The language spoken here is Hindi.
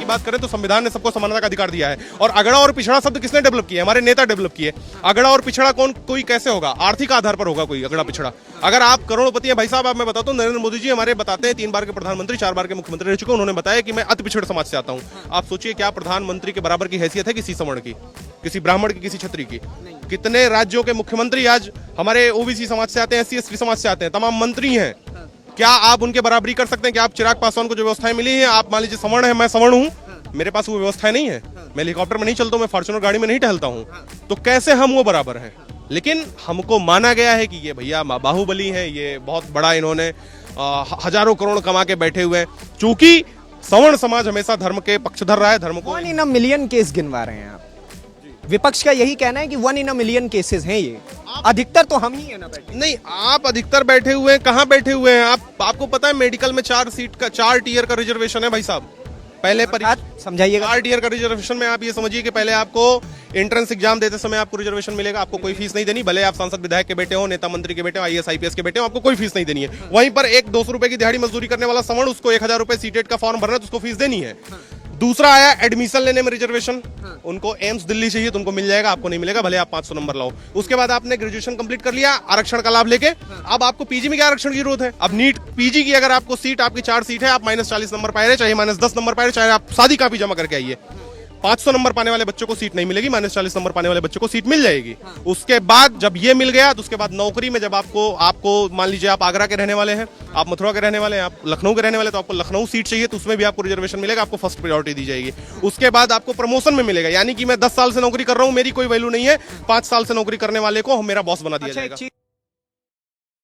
की बात करें तो संविधान ने सबको समानता का अधिकार दिया है। और अगड़ा और पिछड़ा शब्द किसने डेवलप किया? हमारे नेता डेवलप किए। अगड़ा और पिछड़ा कोई कैसे होगा? आर्थिक आधार पर होगा कोई अगड़ा पिछड़ा। अगर आप करोड़पति हैं भाई साहब, आप मैं बताता हूँ, नरेंद्र मोदी जी हमारे बताते हैं 3 बार के प्रधानमंत्री, 4 बार के मुख्यमंत्री रह चुके, उन्होंने बताया कि मैं अति पिछड़े समाज से आता हूँ। आप सोचिए क्या प्रधानमंत्री के बराबर की हैसियत है किसी सवर्ण की, किसी ब्राह्मण की, किसी क्षत्रिय की? कितने राज्यों के मुख्यमंत्री आज हमारे ओबीसी समाज से आते हैं, SC ST समाज से आते हैं, तमाम मंत्री हैं। क्या आप उनके बराबरी कर सकते हैं? कि आप चिराग पासवान को जो व्यवस्थाएं मिली हैं, आप मान लीजिए सवर्ण है, मैं सवर्ण हूं, मेरे पास वो व्यवस्थाएं नहीं है, मैं हेलीकॉप्टर में नहीं चलता हूं, मैं फॉर्च्यूनर गाड़ी में नहीं टहलता हूं, तो कैसे हम वो बराबर हैं? लेकिन हमको माना गया है कि ये भैया बाहुबली हैं, ये बहुत बड़ा, इन्होंने हजारों करोड़ कमा के बैठे हुए हैं। चूंकि सवर्ण समाज हमेशा धर्म के पक्षधर रहा है, धर्म को 1 in a million केस गिनवा रहे हैं आप। विपक्ष का यही कहना है कि 1 in a million केसेस हैं ये, अधिकतर तो हम ही है ना बैठे। नहीं, आप अधिकतर बैठे हुए हैं, कहाँ बैठे हुए हैं आपको पता है मेडिकल में 4 टियर का रिजर्वेशन है भाई साहब। पहले समझाइएगा। 4 टियर का रिजर्वेशन में आप ये समझिए कि पहले आपको एंट्रेंस एग्जाम देते समय आपको रिजर्वेशन मिलेगा, आपको कोई फीस नहीं देनी, भले आप सांसद विधायक के बेटे हो, नेता मंत्री के बेटे हो, IAS IPS के बेटे हो, आपको कोई फीस नहीं देनी है। वहीं पर एक 200 रुपए की दिहाड़ी मजदूरी करने वाला सवर्ण, उसको 1000 रुपए सीटेट का फॉर्म भरना है तो उसको फीस देनी है। दूसरा आया एडमिशन लेने में रिजर्वेशन, उनको एम्स दिल्ली चाहिए तो उनको मिल जाएगा, आपको नहीं मिलेगा, भले आप 500 नंबर लाओ। उसके बाद आपने ग्रेजुएशन कंप्लीट कर लिया आरक्षण का लाभ लेके, अब आपको पीजी में क्या आरक्षण की जरूरत है? अब नीट पीजी की अगर आपको सीट, आपकी 4 सीट है, आप -40 नंबर पाए रहे, चाहे -10 नंबर पाए रहे, चाहे आप सादी कापी जमा करके आइए, 500 नंबर पाने वाले बच्चों को सीट नहीं मिलेगी, -40 नंबर पाने वाले बच्चों को सीट मिल जाएगी। उसके बाद जब ये मिल गया तो उसके बाद नौकरी में जब आपको मान लीजिए आप आगरा के रहने वाले हैं, आप मथुरा के रहने वाले हैं, आप लखनऊ के रहने वाले, तो आपको लखनऊ सीट चाहिए तो उसमें भी आपको रिजर्वेशन मिलेगा, आपको फर्स्ट प्रायोरिटी दी जाएगी। उसके बाद आपको प्रमोशन में मिलेगा, यानी कि मैं 10 साल से नौकरी कर रहा हूं, मेरी कोई वैल्यू नहीं है, 5 साल से नौकरी करने वाले को मेरा बॉस बना दिया जाएगा।